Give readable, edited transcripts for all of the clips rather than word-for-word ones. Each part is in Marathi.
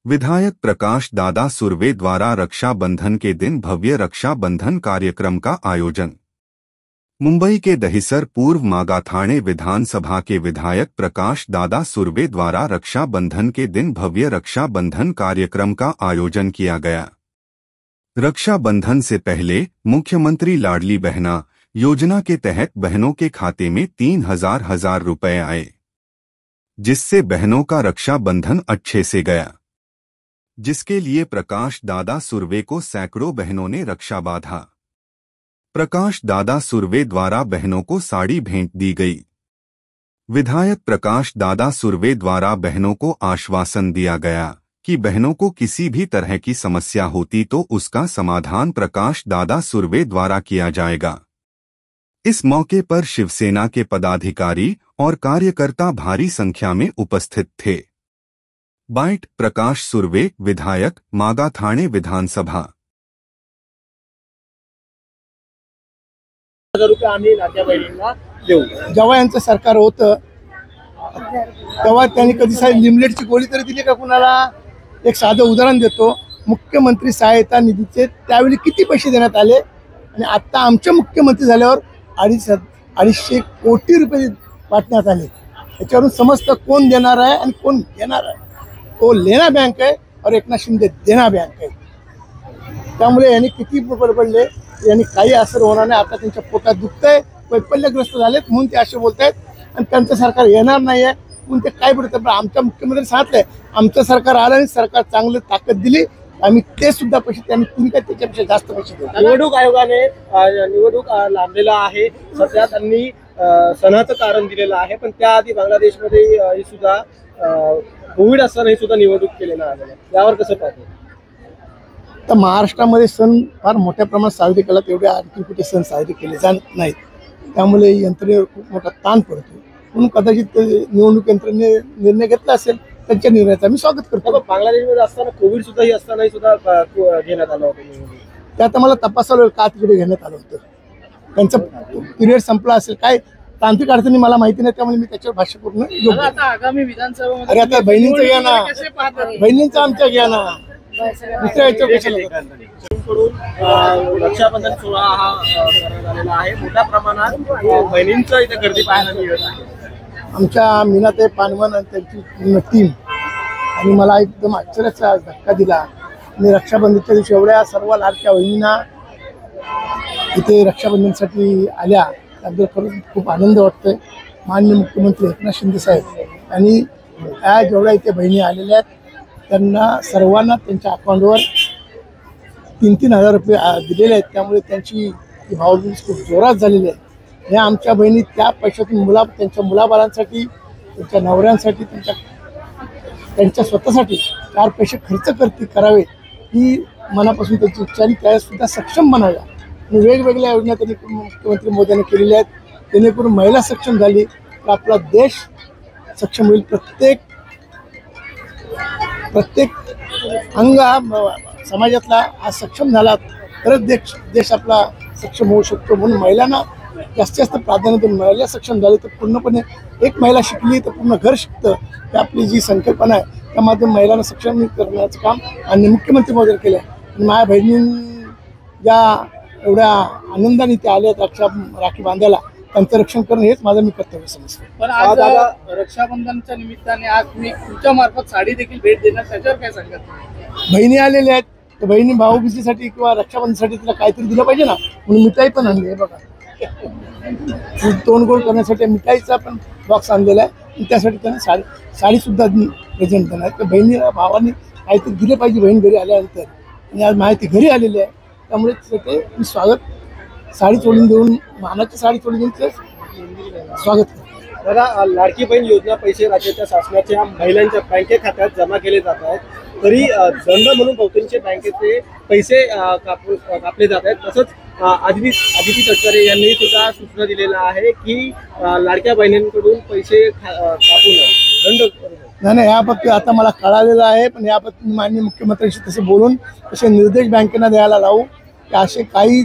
विधायक प्रकाश दादा सुर्वे द्वारा रक्षाबंधन के दिन भव्य रक्षाबंधन कार्यक्रम का आयोजन। मुंबई के दहिसर पूर्व मागाथाणे विधानसभा के विधायक प्रकाश दादा सुर्वे द्वारा रक्षाबंधन के दिन भव्य रक्षाबंधन कार्यक्रम का आयोजन किया गया। रक्षाबंधन से पहले मुख्यमंत्री लाडली बहना योजना के तहत बहनों के खाते में 3,000 रुपए आए, जिससे बहनों का रक्षाबंधन अच्छे से गया, जिसके लिए प्रकाश दादा सुर्वे को सैकड़ों बहनों ने रक्षा बांधा। प्रकाश दादा सुर्वे द्वारा बहनों को साड़ी भेंट दी गई। विधायक प्रकाश दादा सुर्वे द्वारा बहनों को आश्वासन दिया गया कि बहनों को किसी भी तरह की समस्या होती तो उसका समाधान प्रकाश दादा सुर्वे द्वारा किया जाएगा। इस मौके पर शिवसेना के पदाधिकारी और कार्यकर्ता भारी संख्या में उपस्थित थे। बाइट प्रकाश सुर्वे, विधायक, मागाथाणे विधानसभा। जेव्हा यांचं सरकार होतं तेव्हा त्यांनी कधी साहेब लिमलेटची गोळी तरी दिली का कुणाला? एक साधं उदाहरण देतो, मुख्यमंत्री सहायता निधीचे त्यावेळी किती पैसे देण्यात आले आणि आता आमचे मुख्यमंत्री झाल्यावर 250 कोटी रुपये वाटण्यात आले। याच्यावरून समजतं कोण देणार आहे आणि कोण घेणार आहे। तो लेना बँक आहे और एकनाथ शिंदे देना बँक आहे। त्यामुळे यांनी किती पडले यांनी काही असर होणार नाही। आता त्यांच्या पोटात दुखतंय, वैफल्यग्रस्त झालेत म्हणून ते असे बोलतायत आणि त्यांचं सरकार येणार नाही आहे म्हणून ते काय बोलतात। आमच्या मुख्यमंत्री सांगितलंय आमचं सरकार आलं आणि सरकार चांगलं ताकद दिली, आम्ही ते सुद्धा पैसे त्यांनी तुम्ही काय त्याच्यापेक्षा जास्त पैसे देऊ। निवडणूक आयोगाने निवडणूक लांबलेला आहे, सध्या त्यांनी सणाचं कारण दिलेलं आहे, पण त्याआधी बांगलादेशमध्ये सुद्धा कोविड असतानाही सुद्धा निवडणूक केलेलं आहे। यावर कसं पाहतो? तर महाराष्ट्रामध्ये सण फार मोठ्या प्रमाणात साजरे केला, तेवढे आणखी कुठे सण साजरे केले जात नाहीत, त्यामुळे यंत्रणेवर खूप मोठा ताण पडतो। म्हणून कदाचित निवडणूक यंत्रणेने निर्णय घेतला असेल, त्यांच्या निर्णयाचं आम्ही स्वागत करतो। बांगलादेशमध्ये असताना कोविड सुद्धा असतानाही सुद्धा घेण्यात आलं होतं, ते आता मला तपासायला का तिकडे घेण्यात आलं होतं। त्यांचा पिरियड संपला असेल, काय तांत्रिक अडचणी मला माहिती नाही, त्यामुळे मी त्याच्यावर भाष्य पूर्ण योग्य। आता आगामी विधानसभा अरे आता बहिणींचं घ्या ना, बहिणींचं आमच्या घ्या ना, दुसऱ्या याच्यावर कशाला? रक्षाबंधन सोहळा हा करण्यात आलेला आहे, मोठ्या प्रमाणात बहिणींचं इथे गर्दी पाहायला मिळत आहे। आमच्या मीनाताई पानवन आणि त्यांची पूर्ण टीम आणि मला एकदम आश्चर्याचा धक्का दिला आणि रक्षाबंधनच्या दिवशी एवढ्या सर्व लाडक्या बहिणींना इथे रक्षाबंधनसाठी आल्या, त्याबद्दल खरंच खूप आनंद वाटतोय। माननीय मुख्यमंत्री एकनाथ शिंदे साहेब आणि या जेवढ्या इथे बहिणी आलेल्या आहेत त्यांना सर्वांना त्यांच्या अकाउंटवर 3,000 रुपये दिलेले आहेत, त्यामुळे त्यांची भावना खूप जोरात झालेली आहे। या आमच्या बहिणी त्या पैशातून त्यांच्या मुलाबाळांसाठी, त्यांच्या नवऱ्यांसाठी, त्यांच्या स्वतःसाठी 4 पैसे खर्च करावे ही मनापासून त्यांची इच्छा आणि त्यासुद्धा सक्षम बनाव्या आणि वेगवेगळ्या योजना त्यांनी मुख्यमंत्री मोदींनी केलेल्या आहेत, जेणेकरून महिला सक्षम झाली तर आपला देश सक्षम होईल। प्रत्येक अंग समाजातला आज सक्षम झाला तरच देश आपला सक्षम होऊ शकतो। म्हणून महिलांना जास्तीत जास्त प्राधान्य देऊन महिला सक्षम झाली तर पूर्णपणे एक महिला शिकली तर पूर्ण घर शिकतं, ही आपली जी संकल्पना आहे त्यामध्ये महिलांना सक्षम करण्याचं काम आणि मुख्यमंत्री मोदी केलं आहे। आणि माझ्या बहिणी ज्या एवढ्या आनंदाने ते आल्या राखी बांधायला, त्यांचं रक्षण करणं हेच माझं मी कर्तव्य समजतो। पण आज रक्षाबंधनच्या निमित्ताने आज तुम्ही तुमच्या मार्फत साडी देखील भेट देणार, त्याच्यावर काय सांगतात? बहिणी आलेल्या आहेत तर बहिणी भाऊबीजेसाठी किंवा रक्षाबंधनसाठी तिला काहीतरी दिलं पाहिजे ना, म्हणून मिठाई पण आणली आहे बघा। तोंड गोड करण्यासाठी मिठाईचा पण बॉक्स आणलेला आहे आणि त्यासाठी त्यांना साडी सुद्धा प्रेझेंट देणार आहे। तर बहिणीला भावांनी काहीतरी दिलं पाहिजे बहीण घरी आल्यानंतर, आणि आज माहिती घरी आलेली आहे, त्यामुळे ते मी स्वागत साडी चोळून देऊन, मानाची साडी चोळून देऊन ते स्वागत करतो। मला लाडकी बहीण योजना पैसे राज्याच्या शासनाच्या महिलांच्या बँके खात्यात जमा केले जात आहेत, तरी दंड म्हणून बहुतांश बँकेचे पैसे कापले जात आहेत। तसंच आदिती तटकरे यांनी सुद्धा सूचना दिलेला आहे की लाडक्या बहिणींकडून पैसे कापू नये, दंड नाही। याबाबतीत आता मला कळालेलं आहे, पण याबाबतीत माननीय मुख्यमंत्र्यांशी तसे बोलून तसे निर्देश बँकेना द्यायला लावू की असे काही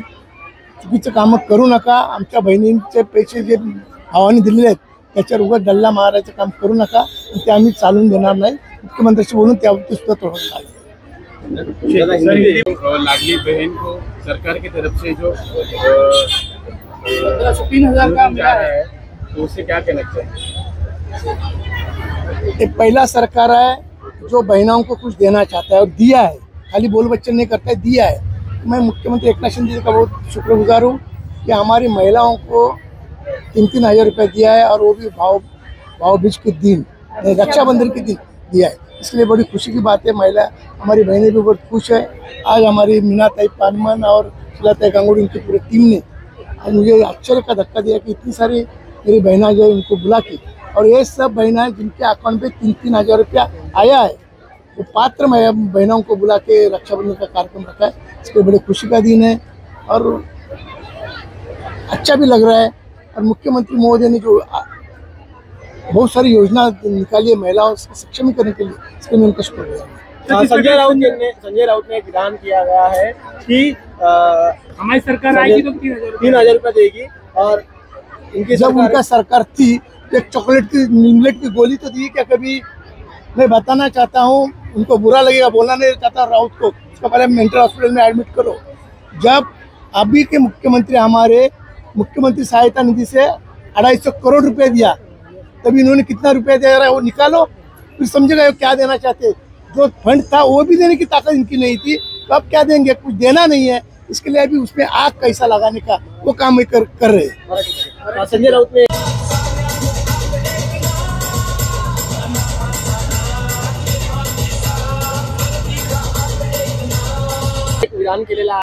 चुकीचं कामं करू नका। आमच्या बहिणींचे पैसे जे भावाने दिलेले आहेत त्याच्यावर उगाच डल्ला मारायचं काम करू नका, ते आम्ही चालून देणार नाही। मुख्यमंत्र्यांशी बोलून त्यावरती सुद्धा तोडगा काढला. लाडली बहन को सरकार की तरफ से जो 3,000 का मिला है तो उससे क्या कहना चाहिए? ये पहला सरकार है जो बहनों को कुछ देना चाहता है और दिया है, खाली बोल बच्चन नहीं करता है, दिया है. मैं मुख्यमंत्री एकनाथ शिंदे जी का बहुत शुक्रगुजार हूँ कि हमारी महिलाओं को 3-3 हज़ार रुपये दिया है और वो भी भाव बीज के दिन, रक्षाबंधन के दिन दिया है. इसलिए बड़ी खुशी की बात है. महिला हमारी बहनें भी बहुत खुश है. आज हमारी मीनाताई पानमन और शीलाताई गांगुड़ी इनकी पूरी टीम ने आज मुझे आश्चर्य का धक्का दिया कि इतनी सारी मेरी बहना जो है उनको बुला के, और ये सब बहना जिनके अकाउंट पे 3-3 हज़ार रुपया आया है वो पात्र बहनों को बुला के रक्षाबंधन का कार्यक्रम रखा है. इसको बड़ी खुशी का दिन है और अच्छा भी लग रहा है. और मुख्यमंत्री महोदय ने जो बहुत सारी योजना निकाली है महिलाओं को सक्षम करने के लिए, इसके लिए उनका शुक्रिया. संजय राउत ने एक विधान किया गया है कि हमारी सरकार आएगी तो 3,000 रुपये देगी और इनकी जब उनका सरकार थी एक चॉकलेट की निमलेट की गोली तो दी क्या कभी? मैं बताना चाहता हूँ, उनको बुरा लगेगा, बोलना नहीं चाहता राउत को, उसका पहले मेंटल हॉस्पिटल में एडमिट करो. जब अभी के मुख्यमंत्री हमारे मुख्यमंत्री सहायता निधि से 250 करोड़ रुपए दिया, तभी इन्होंने कितना रुपया दे रहा है वो निकालो, फिर समझेगा क्या देना चाहते. जो फंड था वो भी देने की ताकत इनकी नहीं थी, तो अब क्या देंगे? कुछ देना नहीं है. इसके लिए अभी उसमें आग कैसा लगाने का वो काम कर रहे हैं. संजय राउत ने एक विधान केलेला